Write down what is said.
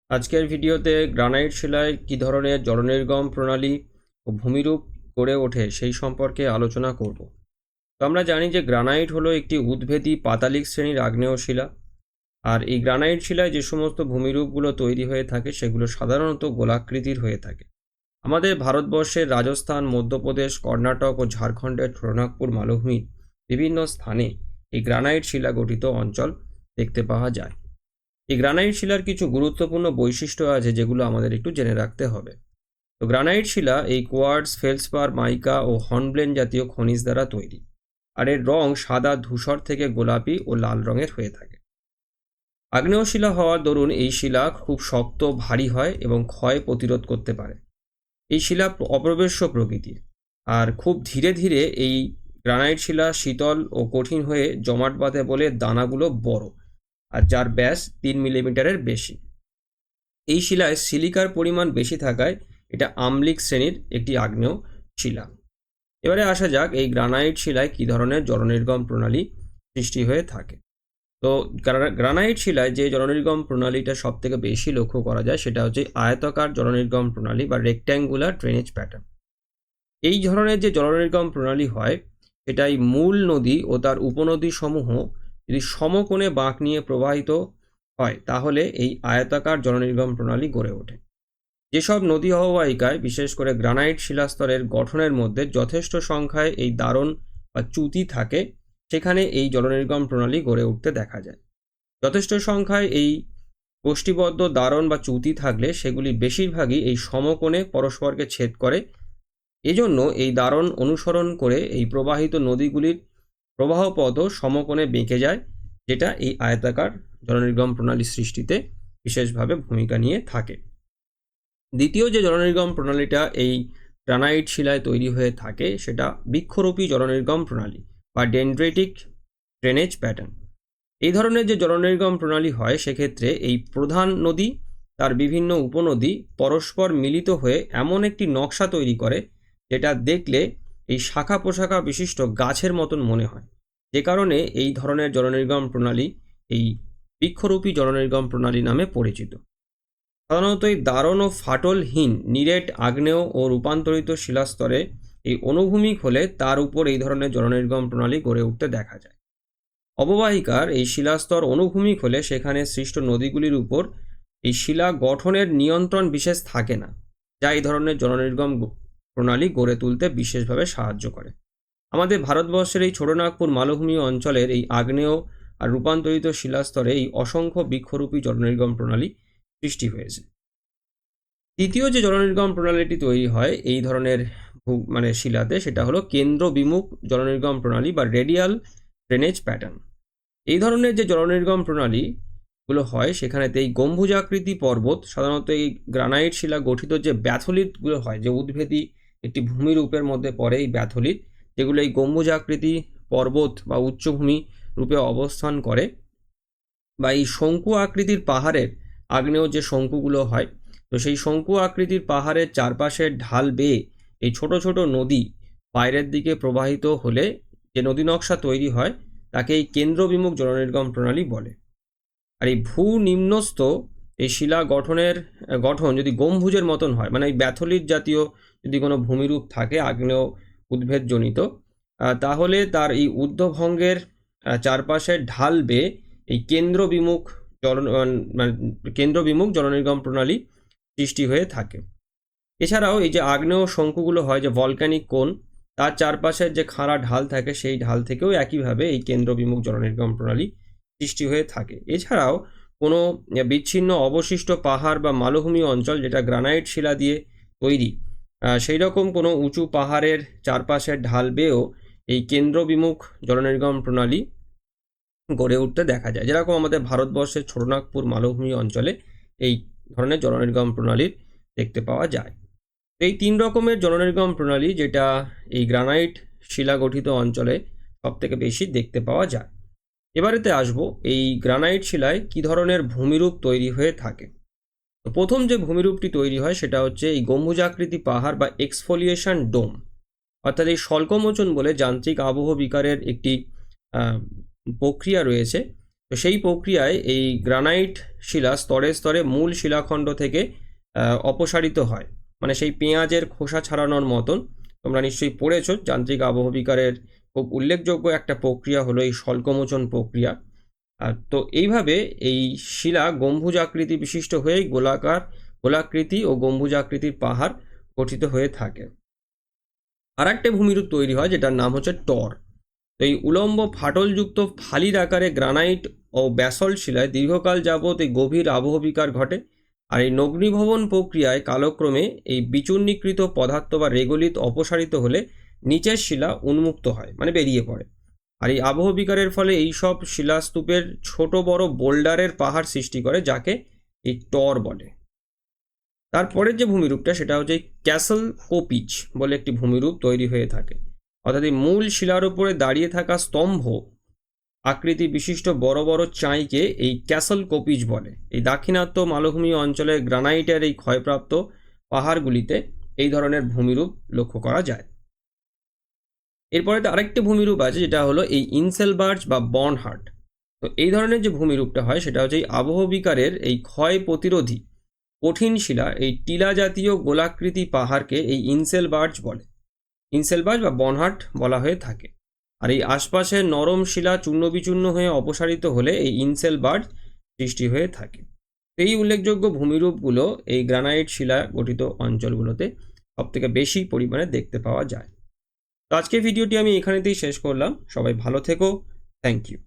আজকের ভিডিওতে গ্রানাইট শিলায় কী ধরনের জলনির্গম প্রণালী ও ভূমিরূপ গড়ে ওঠে সেই সম্পর্কে আলোচনা করব। তো আমরা জানি যে গ্রানাইট হলো একটি উদ্ভিদী পাতালিক শ্রেণীর আগ্নেয় শিলা। আর এই গ্রানাইট শিলায় যে সমস্ত ভূমিরূপগুলো তৈরি হয়ে থাকে সেগুলো সাধারণত গোলাকৃতির হয়ে থাকে। আমাদের ভারতবর্ষের রাজস্থান, মধ্যপ্রদেশ, কর্ণাটক ও ঝাড়খণ্ডের ছোটনাগপুর মালভূমির বিভিন্ন স্থানে এই গ্রানাইট শিলা গঠিত অঞ্চল দেখতে পাওয়া যায়। এই গ্রানাইট শিলার কিছু গুরুত্বপূর্ণ বৈশিষ্ট্য আছে যেগুলো আমাদের একটু জেনে রাখতে হবে। তো গ্রানাইট শিলা এই কোয়ার্টজ, ফেলসপার, মাইকা ও হর্নব্লেন জাতীয় খনিজ দ্বারা তৈরি। আর এর রং সাদা, ধূসর থেকে গোলাপি ও লাল রঙের হয়ে থাকে। আগ্নেয় শিলা হওয়ার দরুন এই শিলা খুব শক্ত, ভারী হয় এবং ক্ষয় প্রতিরোধ করতে পারে। এই শিলা অপ্রবেশ্য প্রকৃতির, আর খুব ধীরে ধীরে এই গ্রানাইট শিলা শীতল ও কঠিন হয়ে জমাট বাঁধে বলে দানাগুলো বড়, আর যার ব্যাস 3 মিলিমিটারের বেশি। এই শিলায় সিলিকার পরিমাণ বেশি থাকায় এটা আম্লিক শ্রেণীর একটি আগ্নেয় শিলা। এবারে আসা যাক এই গ্রানাইট শিলায় কী ধরনের জলনির্গম প্রণালী সৃষ্টি হয়ে থাকে। তো গ্রানাইট শিলায় যে জলনির্গম প্রণালীটা সব থেকে বেশি লক্ষ্য করা যায় সেটা হচ্ছে আয়তাকার জলনির্গম প্রণালী বা রেক্ট্যাঙ্গুলার ড্রেনেজ প্যাটার্ন। এই ধরনের যে জলনির্গম প্রণালী হয় সেটাই মূল নদী ও তার উপনদী সমূহ যদি সমকোণে বাঁক নিয়ে প্রবাহিত হয় তাহলে এই আয়তাকার জলনির্গম প্রণালী গড়ে ওঠে। যেসব নদী অববাহিকায় বিশেষ করে গ্রানাইট শিলাস্তরের গঠনের মধ্যে যথেষ্ট সংখ্যায় এই দারণ বা চ্যুতি থাকে সেখানে এই জলনির্গম প্রণালী গড়ে উঠতে দেখা যায়। যথেষ্ট সংখ্যায় এই গোষ্ঠীবদ্ধ দারণ বা চ্যুতি থাকলে সেগুলি বেশিরভাগই এই সমকোণে পরস্পরকে ছেদ করে। এজন্য এই দারণ অনুসরণ করে এই প্রবাহিত নদীগুলির প্রবাহপথও সমকোণে বেঁকে যায়, যেটা এই আয়তাকার জলনির্গম প্রণালী সৃষ্টিতে বিশেষভাবে ভূমিকা নিয়ে থাকে। দ্বিতীয় যে জলনির্গম প্রণালীটা এই গ্রানাইট শিলায় তৈরি হয়ে থাকে সেটা বৃক্ষরূপী জলনির্গম প্রণালী বা ডেনড্রেটিক ড্রেনেজ প্যাটার্ন। এই ধরনের যে জলনির্গম প্রণালী হয় সেক্ষেত্রে এই প্রধান নদী তার বিভিন্ন উপনদী পরস্পর মিলিত হয়ে এমন একটি নকশা তৈরি করে যেটা দেখলে এই শাখা প্রশাখা বিশিষ্ট গাছের মতন মনে হয়, যে কারণে এই ধরনের জলনির্গম প্রণালী এই বৃক্ষরূপী জলনির্গম প্রণালী নামে পরিচিত। সাধারণত এই দারণ ও ফাটলহীন নিরেট আগ্নেয় ও রূপান্তরিত শিলাস্তরে এই অনুভূমিক হলে তার উপর এই ধরনের জলনির্গম প্রণালী গড়ে উঠতে দেখা যায়। অববাহিকার এই শিলাস্তর অনুভূমিক হলে সেখানে সৃষ্ট নদীগুলির উপর এই শিলা গঠনের নিয়ন্ত্রণ বিশেষ থাকে না, যা এই ধরনের জলনির্গম প্রণালী গড়ে তুলতে বিশেষভাবে সাহায্য করে। আমাদের ভারতবর্ষের এই ছোটনাগপুর মালভূমি অঞ্চলের এই আগ্নেয় আর রূপান্তরিত শিলাস্তরে এই অসংখ্য বৃক্ষরূপী জলনির্গম প্রণালী সৃষ্টি হয়েছে। তৃতীয় যে জলনির্গম প্রণালীটি তৈরি হয় এই ধরনের শিলাতে সেটা হলো কেন্দ্র বিমুখ জলনির্গম প্রণালী বা রেডিয়াল ড্রেনেজ প্যাটার্ন। এই ধরনের যে জলনির্গম প্রণালীগুলো হয় সেখানেতে এই গম্বুজাকৃতি পর্বত, সাধারণত এই গ্রানাইট শিলা গঠিত যে ব্যাথলিটগুলো হয়, যে উদ্ভিদী একটি ভূমিরূপের মধ্যে পড়ে এই ব্যাথলিট, যেগুলো এই গম্বুজাকৃতি পর্বত বা উচ্চভূমি রূপে অবস্থান করে, বা এই শঙ্কু আকৃতির পাহাড়ের আগ্নেয় যে শঙ্কুগুলো হয়, তো সেই শঙ্কু আকৃতির পাহাড়ের চারপাশের ঢাল বেয়ে এই ছোট ছোট নদী বাইরের দিকে প্রবাহিত হলে যে নদী নকশা তৈরি হয় তাকে এই কেন্দ্রবিমুখ জলনির্গম প্রণালী বলে। আর এই ভূ নিম্নস্থ এই শিলা গঠন যদি গম্বুজের মতন হয়, মানে এই ব্যাথলিট জাতীয় যদি কোনো ভূমিরূপ থাকে আগ্নেয় উদ্ভিদজনিত, তাহলে তার এই ঊর্ধ্বভঙ্গের চারপাশের ঢাল বেয়ে এই কেন্দ্রবিমুখ জলনির্গম প্রণালী সৃষ্টি হয়ে থাকে। এছাড়াও এই যে আগ্নেয় শঙ্কুগুলো হয়, যে ভলক্যানিক কোন, তার চারপাশের যে খাড়া ঢাল থাকে সেই ঢাল থেকেও একইভাবে এই কেন্দ্রবিমুখ জলনির্গম প্রণালী সৃষ্টি হয়ে থাকে। এছাড়াও কোনো বিচ্ছিন্ন অবশিষ্ট পাহাড় বা মালভূমি অঞ্চল যেটা গ্রানাইট শিলা দিয়ে তৈরি, সেই রকম কোনো উঁচু পাহাড়ের চারপাশের ঢাল বেয়েও এই কেন্দ্রবিমুখ জলনির্গম প্রণালী গড়ে উঠতে দেখা যায়, যেরকম আমাদের ভারতবর্ষের ছোটনাগপুর মালভূমি অঞ্চলে এই ধরনের জলনির্গম প্রণালীর দেখতে পাওয়া যায়। এই 3 রকমের জলনির্গম প্রণালী যেটা এই গ্রানাইট শিলা গঠিত অঞ্চলে সবথেকে বেশি দেখতে পাওয়া যায়। এবারেতে আসবো এই গ্রানাইট শিলায় কী ধরনের ভূমিরূপ তৈরি হয়ে থাকে। তো প্রথম যে ভূমিরূপটি তৈরি হয় সেটা হচ্ছে এই গম্বুজাকৃতি পাহাড় বা এক্সফোলিয়েশন ডোম, অর্থাৎ এই স্বল্পমোচন বলে যান্ত্রিক আবহ বিকারের একটি প্রক্রিয়া রয়েছে, তো সেই প্রক্রিয়ায় এই গ্রানাইট শিলা স্তরে স্তরে মূল শিলাখণ্ড থেকে অপসারিত হয়, মানে সেই পেঁয়াজের খোসা ছাড়ানোর মতন। তোমরা নিশ্চয়ই পড়েছো, যান্ত্রিক আবহবিকারের খুব উল্লেখযোগ্য একটা প্রক্রিয়া হলো এই স্বল্পমোচন প্রক্রিয়া। তো এইভাবে এই শিলা গম্বুজাকৃতি বিশিষ্ট হয়ে গোলাকৃতি ও গম্বুজাকৃতির পাহাড় গঠিত হয়ে থাকে। আর একটা ভূমিরূপ তৈরি হয় যেটার নাম হচ্ছে টর। তো এই উলম্ব ফাটলযুক্ত ফালির আকারে গ্রানাইট ও ব্যাসল্ট শিলায় দীর্ঘকাল যাবৎ এই গভীর আবহবিকার ঘটে। আর এই নগ্নীভবন প্রক্রিয়ায় কালক্রমে এই বিচূর্ণীকৃত পদার্থ বা রেগলিত অপসারিত হলে নিচের শিলা উন্মুক্ত হয়, মানে বেরিয়ে পড়ে। আর এই আবহবিকারের ফলে এইসব শিলাস্তূপের ছোট বড় বোল্ডারের পাহাড় সৃষ্টি করে, যাকে এই টর বলে। তারপরের যে ভূমিরূপটা সেটা হচ্ছে ক্যাসল কোপিচ বলে একটি ভূমিরূপ তৈরি হয়ে থাকে। অর্থাৎ এই মূল শিলার উপরে দাঁড়িয়ে থাকা স্তম্ভ আকৃতি বিশিষ্ট বড় বড় চাঁইকে এই ক্যাসল কোপিচ বলে। এই দাক্ষিণাত্য মালভূমি অঞ্চলের গ্রানাইটের এই ক্ষয়প্রাপ্ত পাহাড়গুলিতে এই ধরনের ভূমিরূপ লক্ষ্য করা যায়। এরপরে তো আরেকটি ভূমিরূপ আছে, যেটা হলো এই ইনসেলবার্জ বা বর্নহার্ট। তো এই ধরনের যে ভূমিরূপটা হয় সেটা হচ্ছে এই আবহবিকারের এই ক্ষয় প্রতিরোধী কঠিন শিলা এই টিলা জাতীয় গোলাকৃতি পাহাড়কে এই ইনসেলবার্জ বলে। ইনসেলবার্জ বা বর্নহার্ট বলা হয়ে থাকে। আর এই আশপাশের নরম শিলা চূর্ণবিচূর্ণ হয়ে অপসারিত হলে এই ইনসেলবার্জ সৃষ্টি হয়ে থাকে। এই উল্লেখযোগ্য ভূমিরূপগুলো এই গ্রানাইট শিলা গঠিত অঞ্চলগুলোতে সবথেকে বেশি পরিমাণে দেখতে পাওয়া যায়। তো আজকের ভিডিওটি আমি এখানেতেই শেষ করলাম। সবাই ভালো থেকো। Thank you.